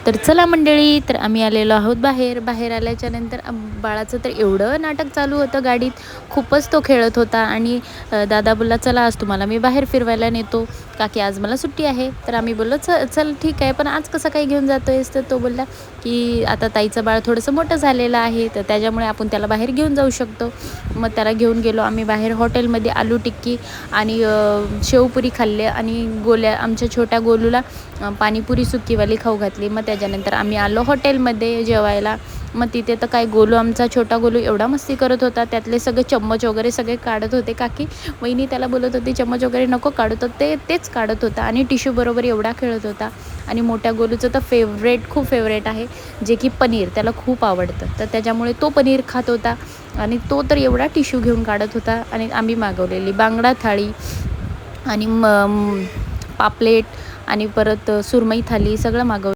तर चला मंडळी, तर आम्ही आलेलो आहोत बाहेर. बाहेर आल्याच्या नंतर बाळाचं तर एवढं नाटक चालू होतं गाडीत, खूपच तो खेळत होता. आणि दादा बोलला, चला आज तुम्हाला मी बाहेर फिरवायला नेतो, का की आज मला सुट्टी आहे. तर आम्ही बोललो चल ठीक आहे, पण आज कसं काही घेऊन जातो आहेस? तर तो बोलला की आता ताईचं बाळ थोडंसं मोठं झालेलं आहे, तर त्याच्यामुळे आपण त्याला बाहेर घेऊन जाऊ शकतो. मग त्याला घेऊन गेलो आम्ही बाहेर. हॉटेलमध्ये आलू टिक्की आणि शेवपुरी खाल्ले आणि आमच्या छोट्या गोलूला पाणीपुरी सुक्कीवाली खाऊ घातली. मग त्याच्यानंतर आम्ही आलो हॉटेलमध्ये जेवायला. मग तिथे तर काय, आमचा छोटा गोलू एवढा मस्ती करत होता, त्यातले सगळे चम्मच वगैरे सगळे काढत होते. काकी वहिनी त्याला बोलत होती चम्मच वगैरे नको काढू, तर तेच काढत होता आणि टिश्यू बरोबर एवढा खेळत होता. आणि मोठ्या गोलूचं तर खूप फेवरेट आहे, जे की पनीर, त्याला खूप आवडतं. तर त्याच्यामुळे तो पनीर खात होता आणि तो तर एवढा टिश्यू घेऊन काढत होता. आणि आम्ही मागवलेली बांगडा थाळी आणि पापलेट आणि परत सुरमई थाली सगळं मागवलं.